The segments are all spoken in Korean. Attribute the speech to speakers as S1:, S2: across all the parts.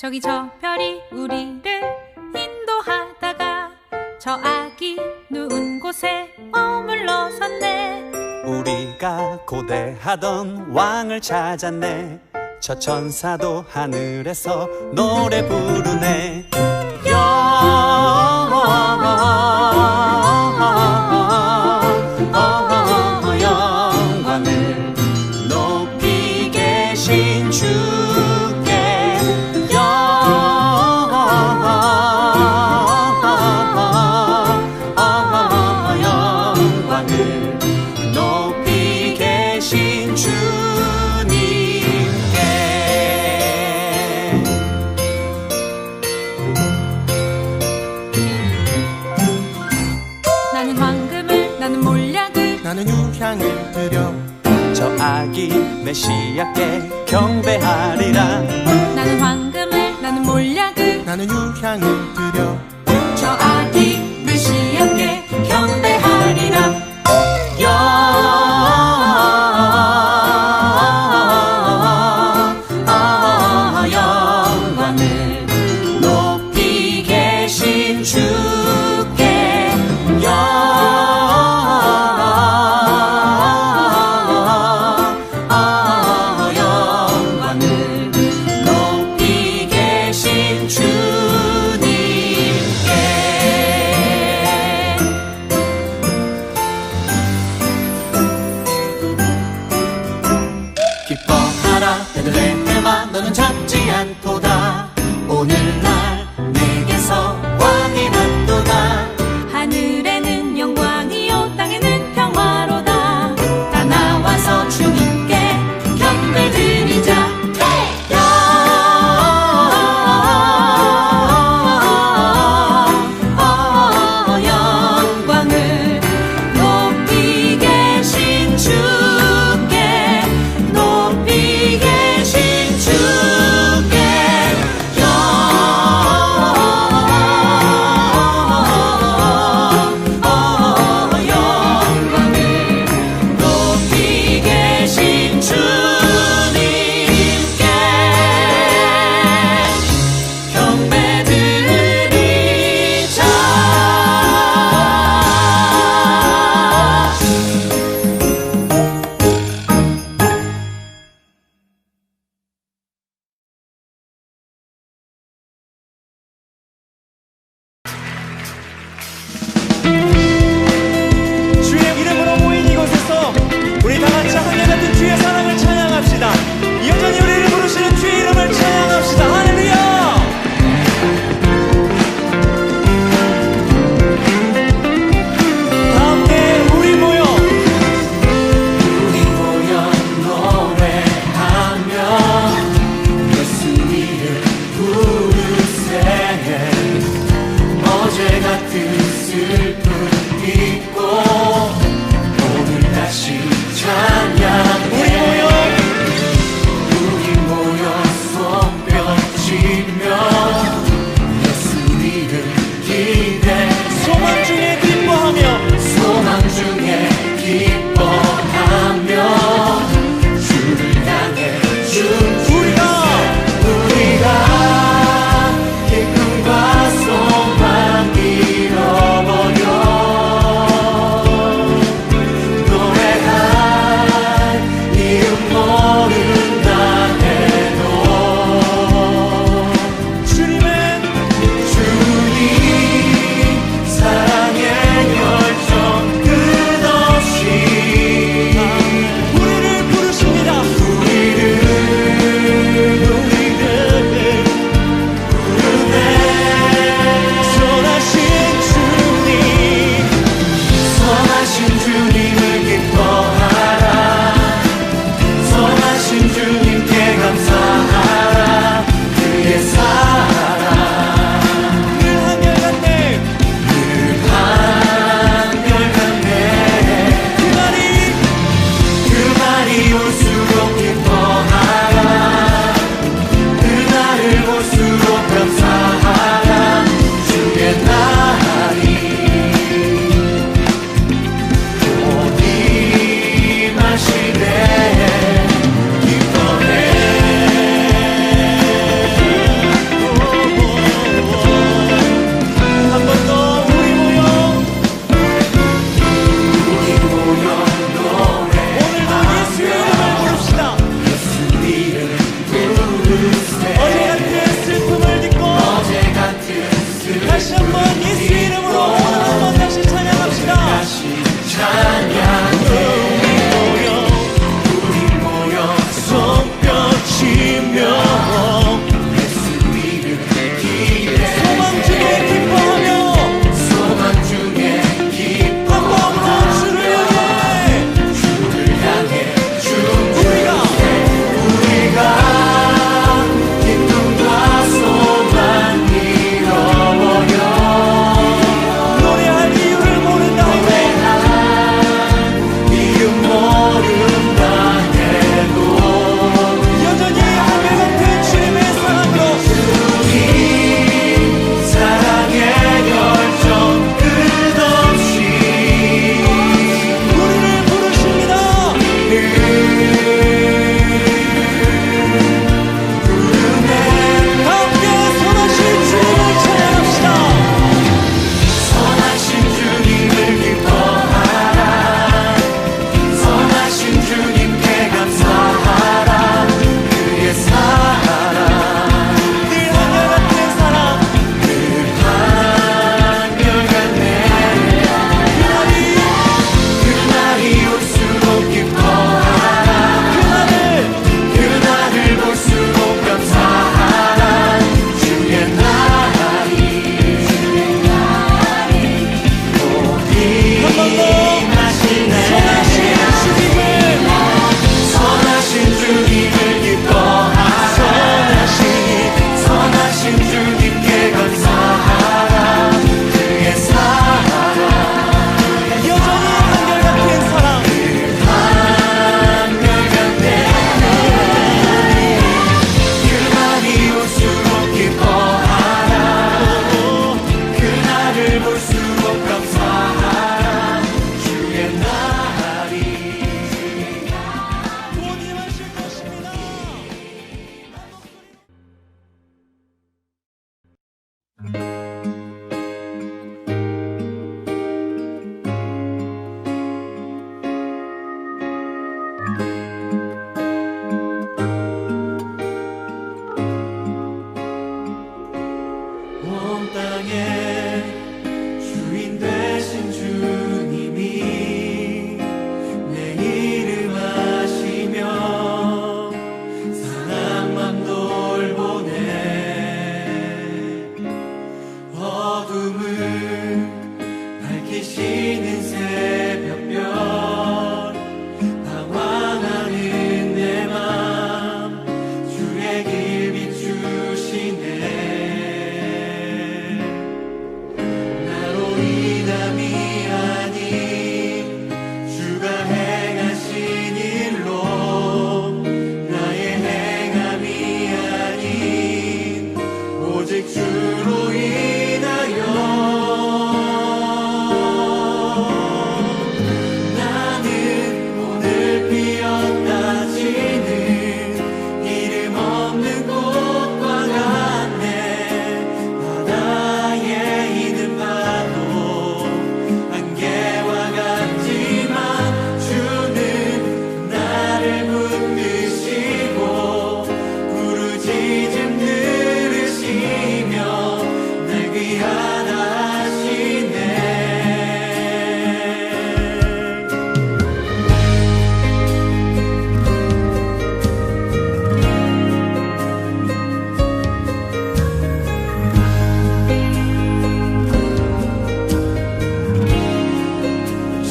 S1: 저기 저 별이 우리를 인도하다가 저 아기 누운 곳에 머물러섰네.
S2: 우리가 고대하던 왕을 찾았네. 저 천사도 하늘에서 노래 부르네. 영광을 높이 계신 주께 영광을 높이 계신 주님께.
S1: 나는 황금을, 나는 몰약을,
S3: 나는 유향을 드려
S2: 저 아기 메시아께 경배하리라.
S1: 나는 황금을, 나는 몰약을,
S3: 나는 유향을 드려
S1: 저 아기 메시아께 경배하리라.
S2: 영광을 높이 계신 주께 영광을 높이 계신 주님께.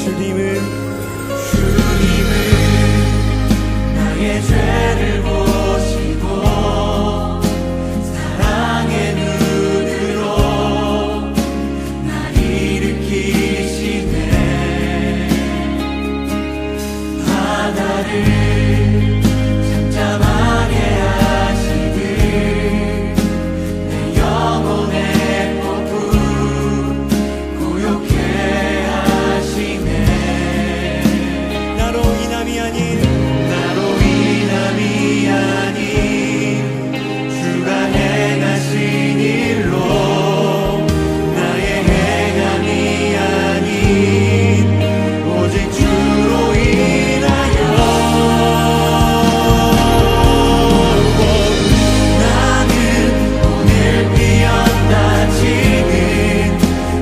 S2: 주님은 나의 죄를 보시고 사랑의 눈으로 날 일으키시네. 바다를 잠잠하게 하시듯 내 영혼의 폭풍 고요케 하시네. 나로 인함이 아닌 주가 행하신 일로 나의 행함이 아닌 오직 주로 인하여 나는 오늘 피었다 지는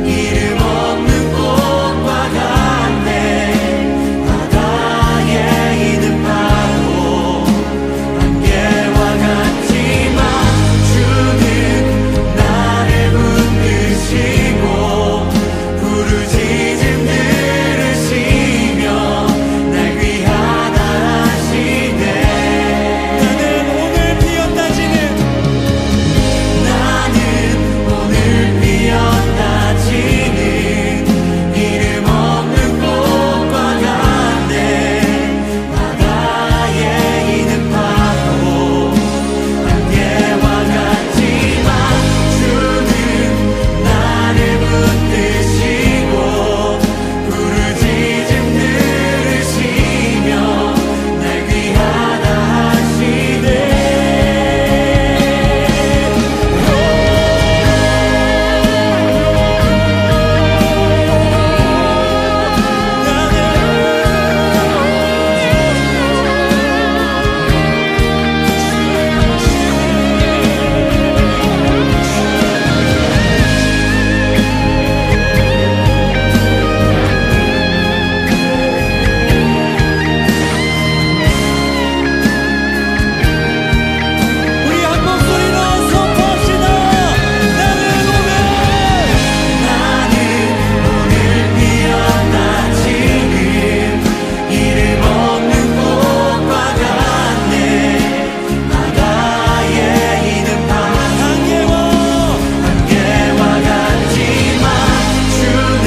S2: 이름 없는 꽃과 같네. 바다에 있는 파도 안개와 같지만 주는 나를 붙드시고 부르짖음 들으시며 날 귀하다 하시네. 나는 오늘 피었다 지는 이름 없는 꽃과 같네. 바다에 있는 파도 안개와 같지만 주는 나를 붙드시고 부르짖음 들으시며 날 귀하다 하시네. 우리 한 목소리로 선포합시다. 나는 오늘 피었다 지는 이름 없는 꽃과 같네. 바다에 있는 안개와 같지만 주는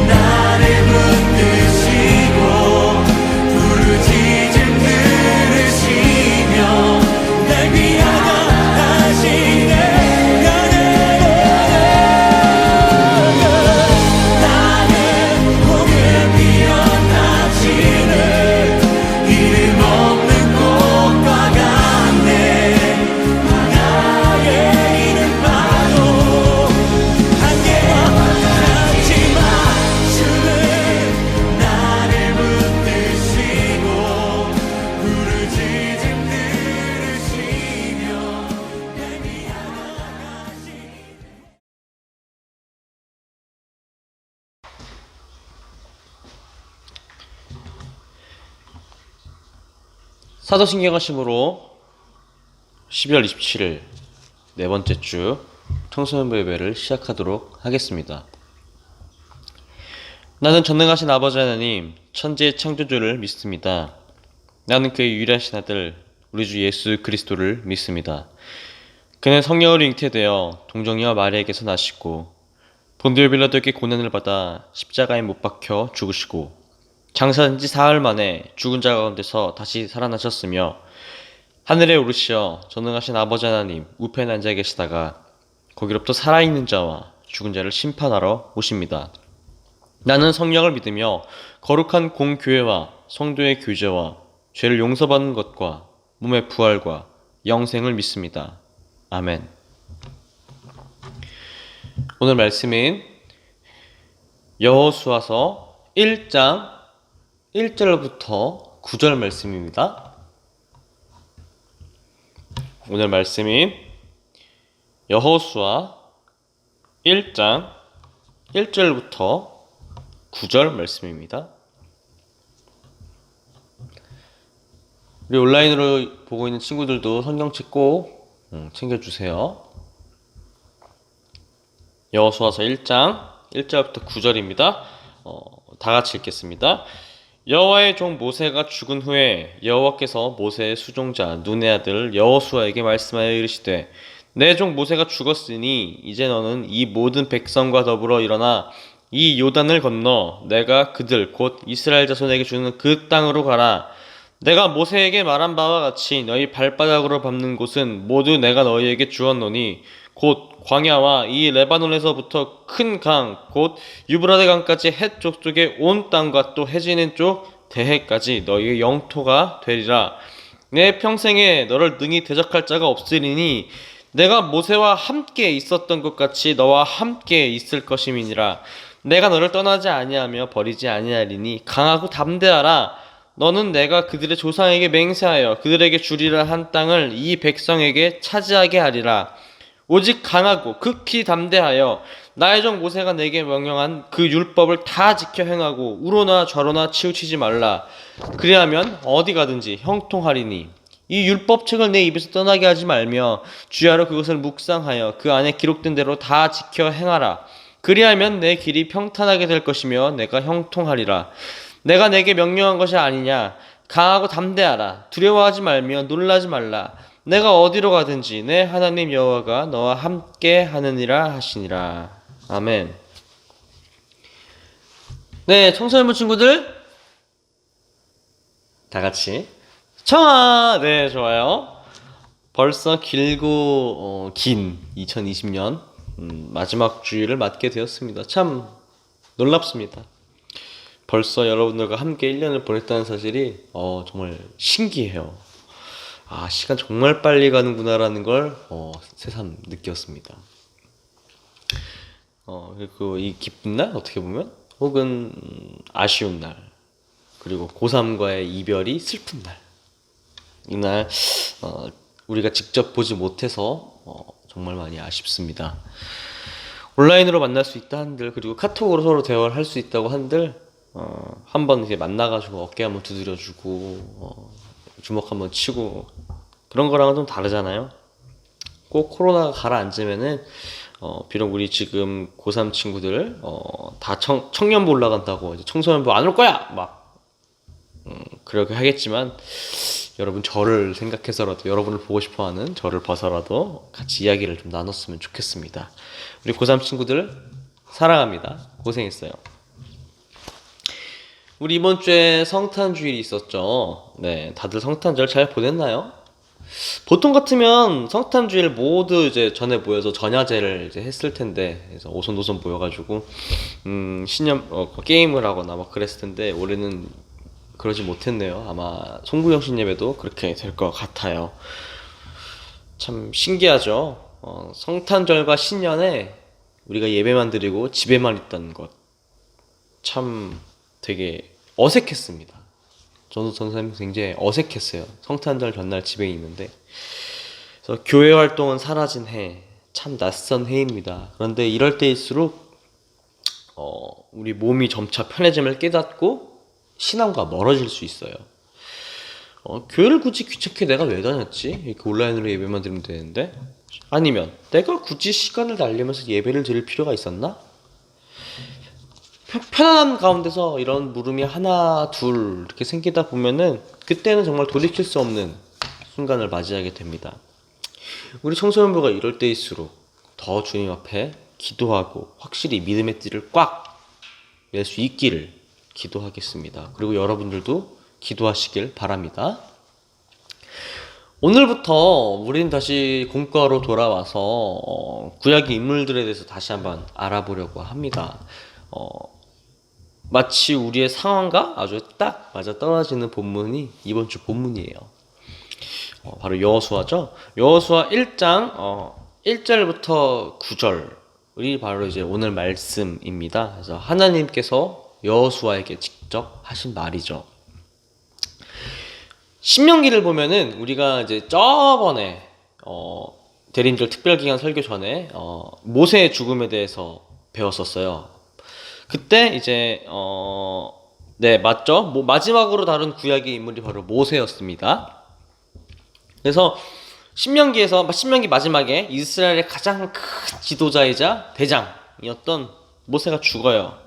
S2: 나를 붙드시고 부르짖음 들으시며 날 귀하다 하시네. 나는 오늘 피었다 지는 이름 없는 꽃과 같네. 바다에 있는 파도 안개와 같지만 주는 나를 붙드시고 부르짖음 들으시며 날 귀하다 하시네.
S4: 사도신경을 심으로 12월 27일 네 번째 주 청소년부 예배를 시작하도록 하겠습니다. 나는 전능하신 아버지 하나님 천지의 창조주를 믿습니다. 나는 그의 유일하신 아들 우리 주 예수 그리스도를 믿습니다. 그는 성령으로 잉태되어 동정녀 마리아에게서 나시고 본디오 빌라도에게 고난을 받아 십자가에 못 박혀 죽으시고 장사된 지 사흘 만에 죽은 자 가운데서 다시 살아나셨으며 하늘에 오르시어 전능하신 아버지 하나님 우편에 앉아 계시다가 거기로부터 살아있는 자와 죽은 자를 심판하러 오십니다. 나는 성령을 믿으며 거룩한 공교회와 성도의 교제와 죄를 용서받는 것과 몸의 부활과 영생을 믿습니다. 아멘. 오늘 말씀은 여호수아서 1장 1절부터 9절 말씀입니다. 오늘 말씀은 여호수아 1장 1절부터 9절 말씀입니다. 우리 온라인으로 보고 있는 친구들도 성경책 꼭 챙겨주세요. 여호수아서 1장 1절부터 9절입니다. 다 같이 읽겠습니다. 여호와의 종 모세가 죽은 후에 여호와께서 모세의 수종자 눈의 아들 여호수아에게 말씀하여 이르시되 내 종 모세가 죽었으니 이제 너는 이 모든 백성과 더불어 일어나 이 요단을 건너 내가 그들 곧 이스라엘 자손에게 주는 그 땅으로 가라. 내가 모세에게 말한 바와 같이 너희 발바닥으로 밟는 곳은 모두 내가 너희에게 주었노니 곧 광야와 이 레바논에서부터 큰 강 곧 유브라데 강까지 헷 족속의 온 땅과 또 해지는 쪽 대해까지 너희의 영토가 되리라. 내 평생에 너를 능히 대적할 자가 없으리니 내가 모세와 함께 있었던 것 같이 너와 함께 있을 것임이니라. 내가 너를 떠나지 아니하며 버리지 아니하리니 강하고 담대하라. 너는 내가 그들의 조상에게 맹세하여 그들에게 주리라 한 땅을 이 백성에게 차지하게 하리라. 오직 강하고 극히 담대하여 나의 종 모세가 내게 명령한 그 율법을 다 지켜 행하고 우로나 좌로나 치우치지 말라. 그리하면 어디 가든지 형통하리니 이 율법책을 내 입에서 떠나게 하지 말며 주야로 그것을 묵상하여 그 안에 기록된 대로 다 지켜 행하라. 그리하면 내 길이 평탄하게 될 것이며 내가 형통하리라. 내가 내게 명령한 것이 아니냐. 강하고 담대하라. 두려워하지 말며 놀라지 말라. 내가 어디로 가든지 내 하나님 여호와가 너와 함께 하느니라 하시니라. 아멘. 네, 청소년부 친구들 다 같이 청아. 네, 좋아요. 벌써 길고 긴 2020년 마지막 주일을 맞게 되었습니다. 참 놀랍습니다. 벌써 여러분들과 함께 1년을 보냈다는 사실이 정말 신기해요. 아, 시간 정말 빨리 가는구나라는 걸 새삼 느꼈습니다. 그리고 이 기쁜 날 어떻게 보면 혹은 아쉬운 날 그리고 고3과의 이별이 슬픈 날 이날 우리가 직접 보지 못해서 정말 많이 아쉽습니다. 온라인으로 만날 수 있다 한들 그리고 카톡으로 서로 대화를 할 수 있다고 한들 한번 이제 만나가지고 어깨 한번 두드려주고 주먹 한번 치고 그런 거랑은 좀 다르잖아요. 꼭 코로나가 가라앉으면은 비록 우리 지금 고3 친구들 다 청년부 올라간다고 이제 청소년부 안 올 거야 막 그렇게 하겠지만 여러분 저를 생각해서라도 여러분을 보고 싶어하는 저를 봐서라도 같이 이야기를 좀 나눴으면 좋겠습니다. 우리 고3 친구들 사랑합니다. 고생했어요. 우리 이번 주에 성탄 주일이 있었죠. 네, 다들 성탄절 잘 보냈나요? 보통 같으면 성탄 주일 모두 이제 전에 모여서 전야제를 이제 했을 텐데, 그래서 오손도손 모여가지고 신년 게임을 하거나 막 그랬을 텐데 올해는 그러지 못했네요. 아마 송구영신 예배도 그렇게 될 것 같아요. 참 신기하죠. 성탄절과 신년에 우리가 예배만 드리고 집에만 있다는 것 참 되게 어색했습니다. 저도 선생님 굉장히 어색했어요. 성탄절 전날 집에 있는데. 그래서 교회 활동은 사라진 해, 참 낯선 해입니다. 그런데 이럴 때일수록 우리 몸이 점차 편해짐을 깨닫고 신앙과 멀어질 수 있어요. 교회를 굳이 귀찮게 내가 왜 다녔지? 이렇게 온라인으로 예배만 드리면 되는데, 아니면 내가 굳이 시간을 날리면서 예배를 드릴 필요가 있었나? 편안한 가운데서 이런 물음이 하나 둘 이렇게 생기다 보면은 그때는 정말 돌이킬 수 없는 순간을 맞이하게 됩니다. 우리 청소년부가 이럴 때일수록 더 주님 앞에 기도하고 확실히 믿음의 띠를 꽉 낼 수 있기를 기도하겠습니다. 그리고 여러분들도 기도하시길 바랍니다. 오늘부터 우리는 다시 공과로 돌아와서 구약의 인물들에 대해서 다시 한번 알아보려고 합니다. 마치 우리의 상황과 아주 딱 맞아 떨어지는 본문이 이번 주 본문이에요. 바로 여호수아죠. 여호수아 1장 1절부터 9절이 바로 이제 오늘 말씀입니다. 그래서 하나님께서 여호수아에게 직접 하신 말이죠. 신명기를 보면은 우리가 이제 저번에 대림절 특별기간 설교 전에 모세의 죽음에 대해서 배웠었어요. 그때 이제 네 맞죠? 마지막으로 다룬 구약의 인물이 바로 모세였습니다. 그래서 신명기 마지막에 이스라엘의 가장 큰 지도자이자 대장이었던 모세가 죽어요.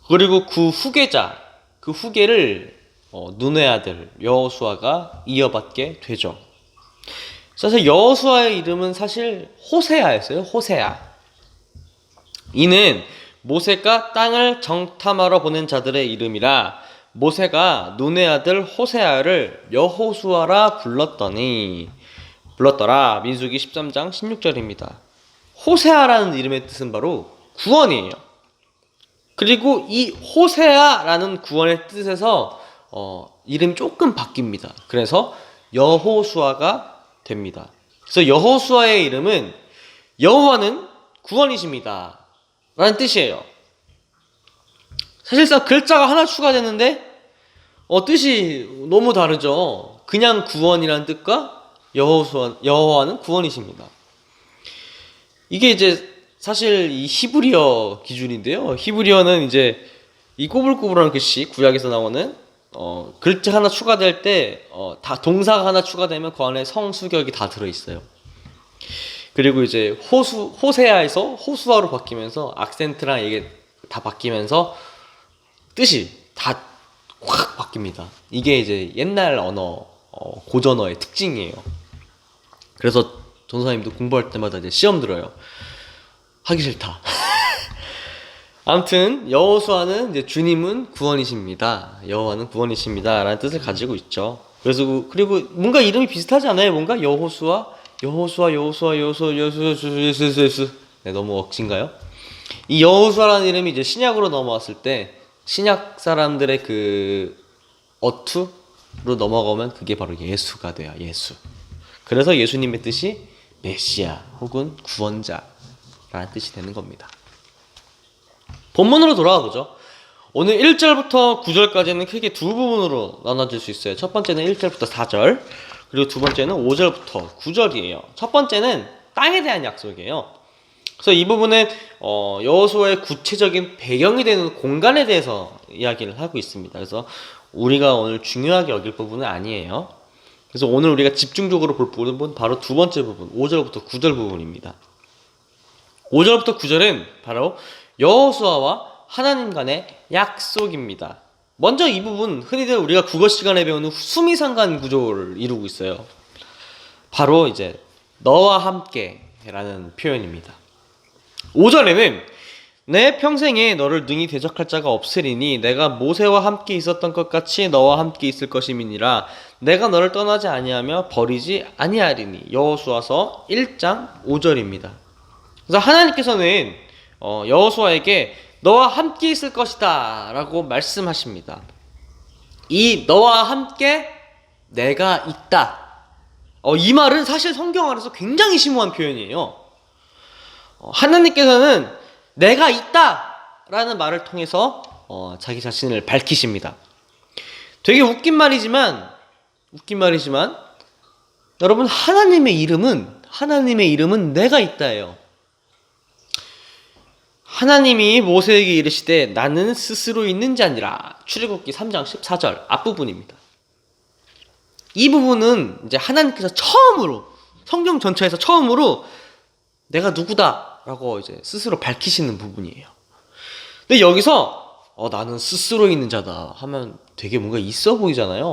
S4: 그리고 그 후계자, 그 후계를 눈의 아들 여호수아가 이어받게 되죠. 사실 여호수아의 이름은 사실 호세아였어요. 호세아. 이는 모세가 땅을 정탐하러 보낸 자들의 이름이라 모세가 눈의 아들 호세아를 여호수아라 불렀더라. 민수기 13장 16절입니다. 호세아라는 이름의 뜻은 바로 구원이에요. 그리고 이 호세아라는 구원의 뜻에서 이름이 조금 바뀝니다. 그래서 여호수아가 됩니다. 그래서 여호수아의 이름은 여호와는 구원이십니다 라는 뜻이에요. 사실상 글자가 하나 추가되는데 뜻이 너무 다르죠. 그냥 구원이라는 뜻과 여호와는 구원이십니다. 이게 이제 사실 이 히브리어 기준인데요. 히브리어는 이제 이 꼬불꼬불한 글씨, 구약에서 나오는 글자 하나 추가될 때 다 동사가 하나 추가되면 그 안에 성수격이 다 들어있어요. 그리고 이제 호세아에서 호수아로 바뀌면서 악센트랑 이게 다 바뀌면서 뜻이 다 확 바뀝니다. 이게 이제 옛날 언어, 고전어의 특징이에요. 그래서 전사님도 공부할 때마다 이제 시험 들어요. 하기 싫다. 아무튼 여호수아는 이제 주님은 구원이십니다. 여호와는 구원이십니다라는 뜻을 가지고 있죠. 그래서 그리고 뭔가 이름이 비슷하지 않아요? 뭔가 여호수아. 네, 너무 억진가요? 이 여호수아라는 이름이 이제 신약으로 넘어왔을 때 신약 사람들의 그 어투로 넘어가면 그게 바로 예수가 돼요. 예수. 그래서 예수님의 뜻이 메시아 혹은 구원자라는 뜻이 되는 겁니다. 본문으로 돌아가 보죠. 오늘 1절부터 9절까지는 크게 두 부분으로 나눠질 수 있어요. 첫 번째는 1절부터 4절, 그리고 두 번째는 5절부터 9절이에요. 첫 번째는 땅에 대한 약속이에요. 그래서 이 부분은 여호수아의 구체적인 배경이 되는 공간에 대해서 이야기를 하고 있습니다. 그래서 우리가 오늘 중요하게 여길 부분은 아니에요. 그래서 오늘 우리가 집중적으로 볼 부분은 바로 두 번째 부분, 5절부터 9절 부분입니다. 5절부터 9절은 바로 여호수아와 하나님 간의 약속입니다. 먼저 이 부분 흔히들 우리가 국어 시간에 배우는 수미상관 구조를 이루고 있어요. 바로 이제 너와 함께라는 표현입니다. 5절에는 내 평생에 너를 능히 대적할 자가 없으리니 내가 모세와 함께 있었던 것 같이 너와 함께 있을 것임이니라. 내가 너를 떠나지 아니하며 버리지 아니하리니. 여호수아서 1장 5절입니다. 그래서 하나님께서는 여호수아에게 너와 함께 있을 것이다 라고 말씀하십니다. 이 너와 함께 내가 있다. 이 말은 사실 성경 안에서 굉장히 심오한 표현이에요. 하나님께서는 내가 있다 라는 말을 통해서 자기 자신을 밝히십니다. 되게 웃긴 말이지만 여러분 하나님의 이름은 내가 있다예요. 하나님이 모세에게 이르시되 나는 스스로 있는 자 아니라. 출애굽기 3장 14절 앞부분입니다. 이 부분은 이제 하나님께서 처음으로 성경 전체에서 처음으로 내가 누구다라고 이제 스스로 밝히시는 부분이에요. 근데 여기서 나는 스스로 있는 자다 하면 되게 뭔가 있어 보이잖아요.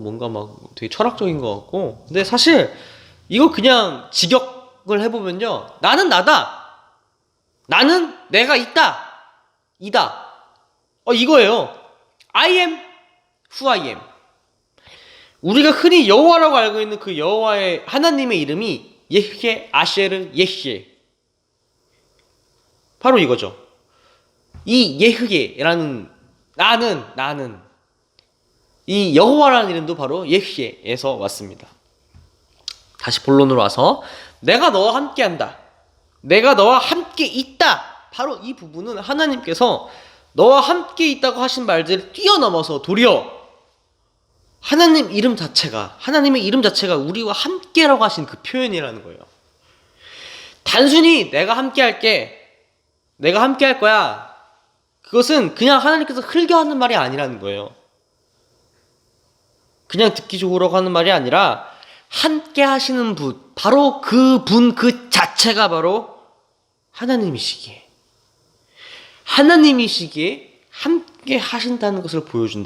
S4: 뭔가 막 되게 철학적인 것 같고. 근데 사실 이거 그냥 직역을 해보면요, 나는 나다. 나는 내가 이다. 이거예요. I am who I am. 우리가 흔히 여호와라고 알고 있는 그 여호와의 하나님의 이름이 예흐 아셰르 예히에, 바로 이거죠. 이 예흐에라는 나는 이 여호와라는 이름도 바로 예히에에서 왔습니다. 다시 본론으로 와서 내가 너와 함께한다. 내가 너와 함께 있다. 바로 이 부분은 하나님께서 너와 함께 있다고 하신 말들을 뛰어넘어서 도리어 하나님의 이름 자체가 우리와 함께라고 하신 그 표현이라는 거예요. 단순히 내가 함께 할게, 내가 함께 할 거야, 그것은 그냥 하나님께서 흘겨 하는 말이 아니라는 거예요. 그냥 듣기 좋으라고 하는 말이 아니라 함께 하시는 분, 바로 그 분 그 자체가 바로 하나님이시기에 함께 하신다는 것을 보여주는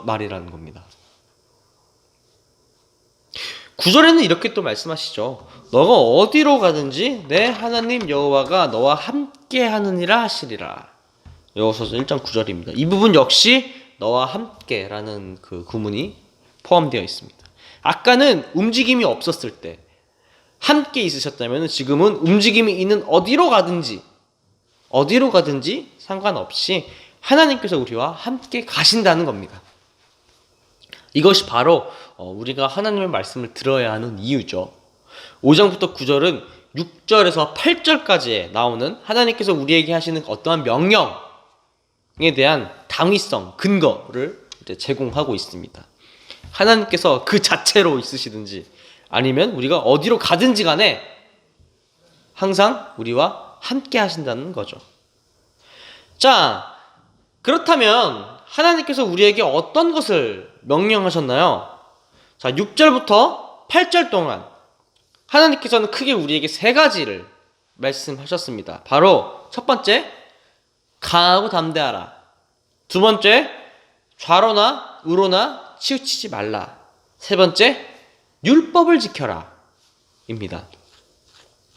S4: 말이라는 겁니다. 9절에는 이렇게 또 말씀하시죠. 너가 어디로 가든지 내 하나님 여호와가 너와 함께 하느니라 하시리라. 여호수아서 1장 9절입니다. 이 부분 역시 너와 함께라는 그 구문이 포함되어 있습니다. 아까는 움직임이 없었을 때 함께 있으셨다면 지금은 움직임이 있는 어디로 가든지 상관없이 하나님께서 우리와 함께 가신다는 겁니다. 이것이 바로 우리가 하나님의 말씀을 들어야 하는 이유죠. 5장부터 9절은 6절에서 8절까지 나오는 하나님께서 우리에게 하시는 어떠한 명령에 대한 당위성, 근거를 이제 제공하고 있습니다. 하나님께서 그 자체로 있으시든지 아니면 우리가 어디로 가든지 간에 항상 우리와 함께 하신다는 거죠. 자, 그렇다면 하나님께서 우리에게 어떤 것을 명령하셨나요? 자, 6절부터 8절 동안 하나님께서는 크게 우리에게 세 가지를 말씀하셨습니다. 바로 첫 번째, 강하고 담대하라. 두 번째, 좌로나 우로나 치우치지 말라. 세 번째, 율법을 지켜라 입니다.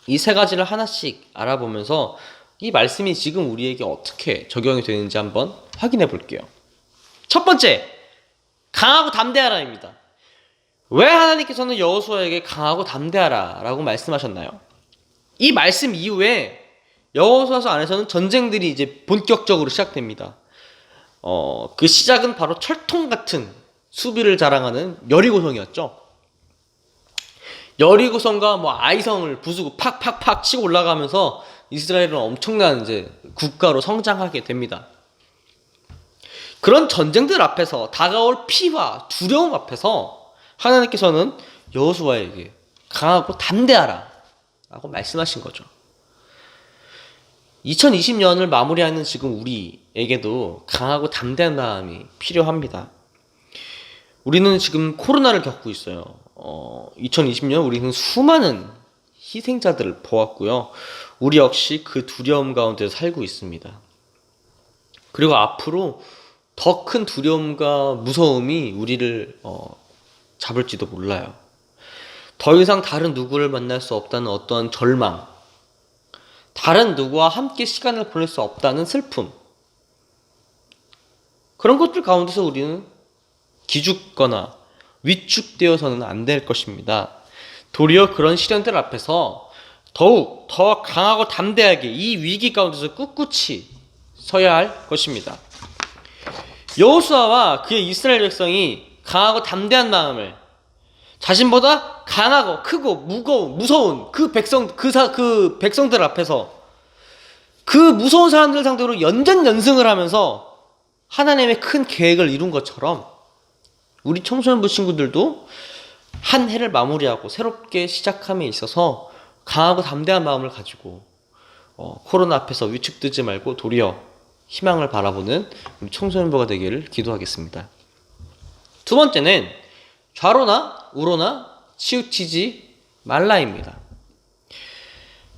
S4: 이 세 가지를 하나씩 알아보면서 이 말씀이 지금 우리에게 어떻게 적용이 되는지 한번 확인해 볼게요. 첫 번째, 강하고 담대하라입니다. 왜 하나님께서는 여호수아에게 강하고 담대하라 라고 말씀하셨나요? 이 말씀 이후에 여호수아서 안에서는 전쟁들이 이제 본격적으로 시작됩니다. 그 시작은 바로 철통 같은 수비를 자랑하는 여리고성이었죠. 여리고성과 뭐 아이성을 부수고 팍팍팍 치고 올라가면서 이스라엘은 엄청난 이제 국가로 성장하게 됩니다. 그런 전쟁들 앞에서 다가올 피와 두려움 앞에서 하나님께서는 여호수아에게 강하고 담대하라 라고 말씀하신 거죠. 2020년을 마무리하는 지금 우리에게도 강하고 담대한 마음이 필요합니다. 우리는 지금 코로나를 겪고 있어요. 2020년 우리는 수많은 희생자들을 보았고요. 우리 역시 그 두려움 가운데 살고 있습니다. 그리고 앞으로 더 큰 두려움과 무서움이 우리를 잡을지도 몰라요. 더 이상 다른 누구를 만날 수 없다는 어떠한 절망, 다른 누구와 함께 시간을 보낼 수 없다는 슬픔, 그런 것들 가운데서 우리는 기죽거나 위축되어서는 안 될 것입니다. 도리어 그런 시련들 앞에서 더욱 더 강하고 담대하게 이 위기 가운데서 꿋꿋이 서야 할 것입니다. 여호수아와 그의 이스라엘 백성이 강하고 담대한 마음을 자신보다 강하고 크고 무서운 그 백성들 앞에서 그 무서운 사람들 상대로 연전연승을 하면서 하나님의 큰 계획을 이룬 것처럼 우리 청소년부 친구들도 한 해를 마무리하고 새롭게 시작함에 있어서 강하고 담대한 마음을 가지고 코로나 앞에서 위축되지 말고 도리어 희망을 바라보는 우리 청소년부가 되기를 기도하겠습니다. 두 번째는 좌로나 우로나 치우치지 말라입니다.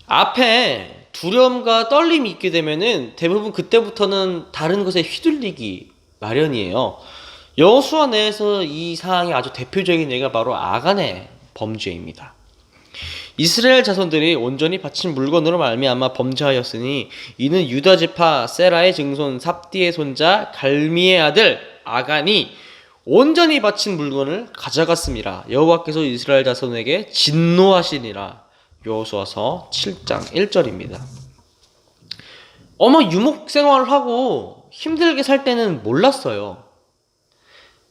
S4: 앞에 두려움과 떨림이 있게 되면은 대부분 그때부터는 다른 것에 휘둘리기 마련이에요. 여호수아 내에서 이 사항이 아주 대표적인 예가 바로 아간의 범죄입니다. 이스라엘 자손들이 온전히 바친 물건으로 말미암아 범죄하였으니 이는 유다 지파 세라의 증손 삽디의 손자 갈미의 아들 아간이 온전히 바친 물건을 가져갔음이라. 여호와께서 이스라엘 자손에게 진노하시니라. 여호수아서 7장 1절입니다. 유목 생활을 하고 힘들게 살 때는 몰랐어요.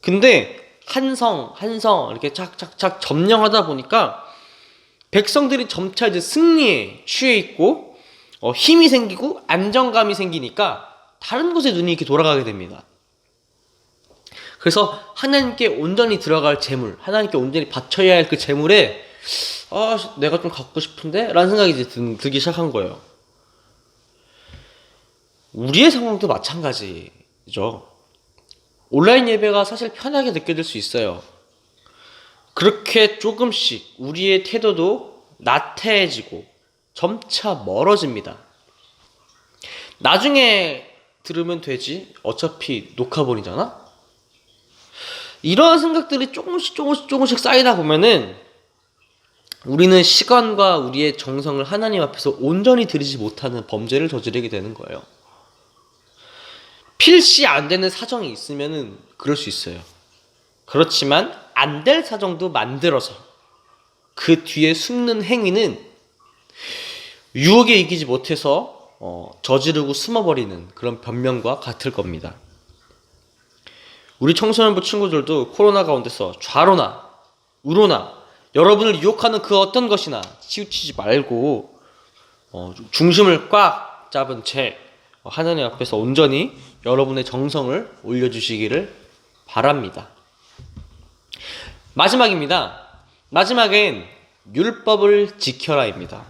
S4: 근데 한 성 이렇게 착착착 점령하다 보니까 백성들이 점차 이제 승리에 취해 있고 힘이 생기고 안정감이 생기니까 다른 곳에 눈이 이렇게 돌아가게 됩니다. 그래서 하나님께 온전히 들어갈 재물, 하나님께 온전히 바쳐야 할 그 재물에 내가 좀 갖고 싶은데? 라는 생각이 이제 들기 시작한 거예요. 우리의 상황도 마찬가지죠. 온라인 예배가 사실 편하게 느껴질 수 있어요. 그렇게 조금씩 우리의 태도도 나태해지고 점차 멀어집니다. 나중에 들으면 되지. 어차피 녹화본이잖아. 이러한 생각들이 조금씩 쌓이다 보면은 우리는 시간과 우리의 정성을 하나님 앞에서 온전히 드리지 못하는 범죄를 저지르게 되는 거예요. 필시 안 되는 사정이 있으면은 그럴 수 있어요. 그렇지만 안 될 사정도 만들어서 그 뒤에 숨는 행위는 유혹에 이기지 못해서 저지르고 숨어버리는 그런 변명과 같을 겁니다. 우리 청소년부 친구들도 코로나 가운데서 좌로나 우로나 여러분을 유혹하는 그 어떤 것이나 치우치지 말고 중심을 꽉 잡은 채 하나님 앞에서 온전히 여러분의 정성을 올려주시기를 바랍니다. 마지막입니다. 마지막엔 율법을 지켜라입니다.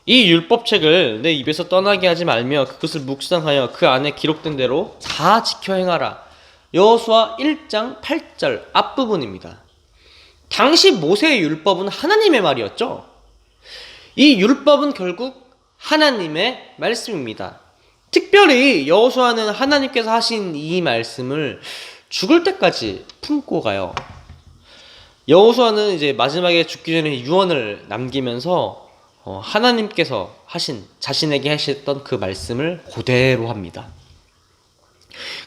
S4: 이 율법책을 내 입에서 떠나게 하지 말며 그것을 묵상하여 그 안에 기록된 대로 다 지켜 행하라. 여호수아 1장 8절 앞부분입니다. 당시 모세의 율법은 하나님의 말이었죠. 이 율법은 결국 하나님의 말씀입니다. 특별히 여호수아는 하나님께서 하신 이 말씀을 죽을 때까지 품고 가요. 여호수아는 이제 마지막에 죽기 전에 유언을 남기면서 하나님께서 하신 자신에게 하셨던 그 말씀을 그대로 합니다.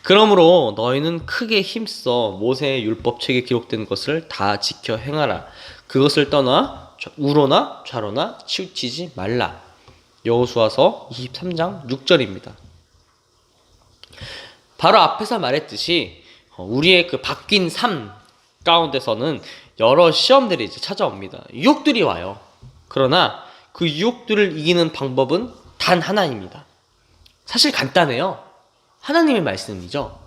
S4: 그러므로 너희는 크게 힘써 모세의 율법책에 기록된 것을 다 지켜 행하라. 그것을 떠나 우로나 좌로나 치우치지 말라. 여호수아서 23장 6절입니다. 바로 앞에서 말했듯이 우리의 그 바뀐 삶 가운데서는 여러 시험들이 이제 찾아옵니다. 유혹들이 와요. 그러나 그 유혹들을 이기는 방법은 단 하나입니다. 사실 간단해요. 하나님의 말씀이죠.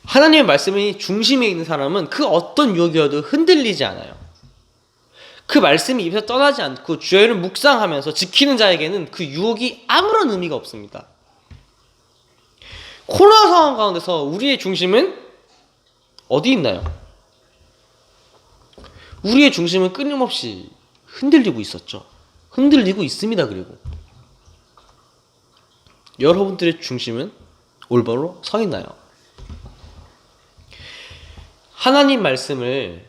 S4: 하나님의 말씀이 중심에 있는 사람은 그 어떤 유혹이어도 흔들리지 않아요. 그 말씀이 입에서 떠나지 않고 주의를 묵상하면서 지키는 자에게는 그 유혹이 아무런 의미가 없습니다. 코로나 상황 가운데서 우리의 중심은 어디 있나요? 우리의 중심은 끊임없이 흔들리고 있었죠. 흔들리고 있습니다. 그리고 여러분들의 중심은 올바로 서 있나요? 하나님 말씀을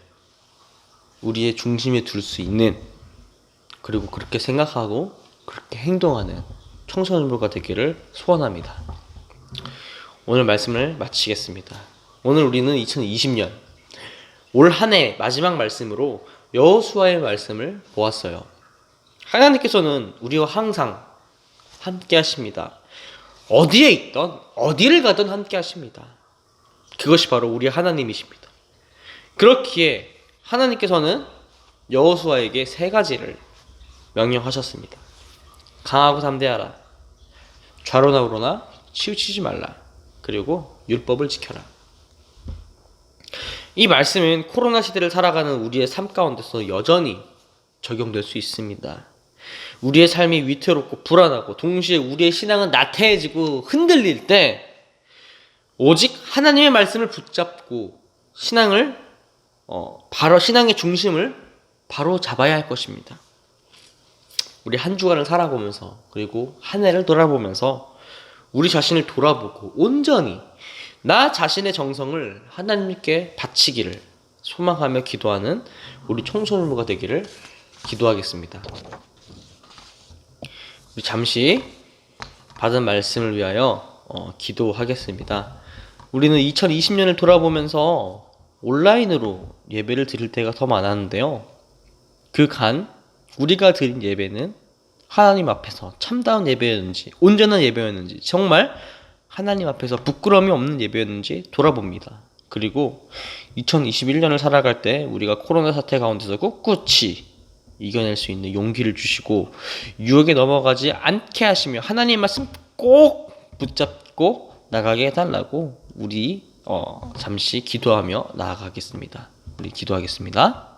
S4: 우리의 중심에 둘 수 있는, 그리고 그렇게 생각하고 그렇게 행동하는 청소년부가 되기를 소원합니다. 오늘 말씀을 마치겠습니다. 오늘 우리는 2020년 올 한 해 마지막 말씀으로 여호수아의 말씀을 보았어요. 하나님께서는 우리와 항상 함께 하십니다. 어디에 있던 어디를 가든 함께 하십니다. 그것이 바로 우리 하나님이십니다. 그렇기에 하나님께서는 여호수아에게 세 가지를 명령하셨습니다. 강하고 담대하라. 좌로나 우로나 치우치지 말라. 그리고 율법을 지켜라. 이 말씀은 코로나 시대를 살아가는 우리의 삶 가운데서 여전히 적용될 수 있습니다. 우리의 삶이 위태롭고 불안하고 동시에 우리의 신앙은 나태해지고 흔들릴 때 오직 하나님의 말씀을 붙잡고 신앙의 중심을 바로 잡아야 할 것입니다. 우리 한 주간을 살아보면서 그리고 한 해를 돌아보면서 우리 자신을 돌아보고 온전히 나 자신의 정성을 하나님께 바치기를 소망하며 기도하는 우리 청소년부가 되기를 기도하겠습니다. 우리 잠시 받은 말씀을 위하여 기도하겠습니다. 우리는 2020년을 돌아보면서 온라인으로 예배를 드릴 때가 더 많았는데요. 우리가 드린 예배는 하나님 앞에서 참다운 예배였는지 온전한 예배였는지 정말 하나님 앞에서 부끄러움이 없는 예배였는지 돌아봅니다. 그리고 2021년을 살아갈 때 우리가 코로나 사태 가운데서 꿋꿋이 이겨낼 수 있는 용기를 주시고 유혹에 넘어가지 않게 하시며 하나님 말씀 꼭 붙잡고 나가게 해달라고 우리 잠시 기도하며 나아가겠습니다. 우리 기도하겠습니다.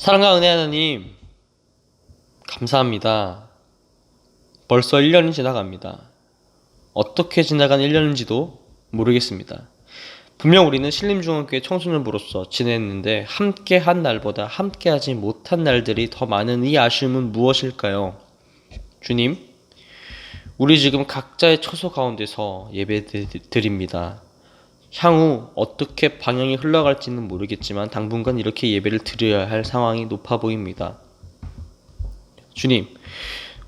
S4: 사랑과 은혜 하나님, 감사합니다. 벌써 1년이 지나갑니다. 어떻게 지나간 1년인지도 모르겠습니다. 분명 우리는 신림중앙교회 청소년부로서 지냈는데 함께 한 날보다 함께 하지 못한 날들이 더 많은 이 아쉬움은 무엇일까요? 주님, 우리 지금 각자의 처소 가운데서 예배 드립니다. 향후 어떻게 방향이 흘러갈지는 모르겠지만 당분간 이렇게 예배를 드려야 할 상황이 높아 보입니다. 주님,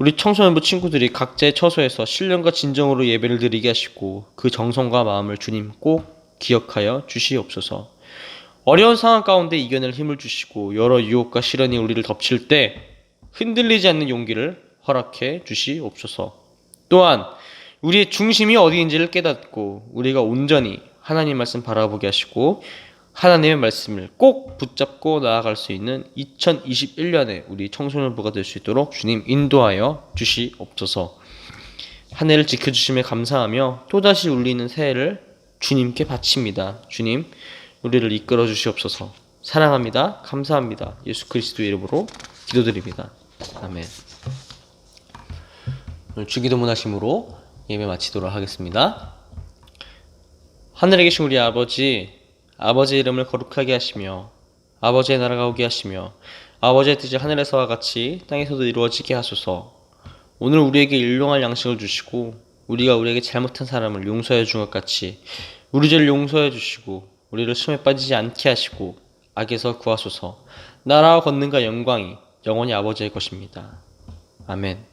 S4: 우리 청소년부 친구들이 각자의 처소에서 신령과 진정으로 예배를 드리게 하시고 그 정성과 마음을 주님 꼭 기억하여 주시옵소서. 어려운 상황 가운데 이겨낼 힘을 주시고 여러 유혹과 시련이 우리를 덮칠 때 흔들리지 않는 용기를 허락해 주시옵소서. 또한 우리의 중심이 어디인지를 깨닫고 우리가 온전히 하나님 말씀 바라보게 하시고 하나님의 말씀을 꼭 붙잡고 나아갈 수 있는 2021년에 우리 청소년부가 될 수 있도록 주님 인도하여 주시옵소서. 한 해를 지켜주심에 감사하며 또다시 울리는 새해를 주님께 바칩니다. 주님, 우리를 이끌어 주시옵소서. 사랑합니다. 감사합니다. 예수 그리스도의 이름으로 기도드립니다. 아멘. 오늘 주기도문 하심으로 예배 마치도록 하겠습니다. 하늘에 계신 우리 아버지의 이름을 거룩하게 하시며 아버지의 나라가 오게 하시며 아버지의 뜻이 하늘에서와 같이 땅에서도 이루어지게 하소서. 오늘 우리에게 일용할 양식을 주시고 우리가 우리에게 잘못한 사람을 용서해 준 것 같이 우리 죄를 용서해 주시고 우리를 시험에 빠지지 않게 하시고 악에서 구하소서. 나라와 권능과 영광이 영원히 아버지의 것입니다. 아멘.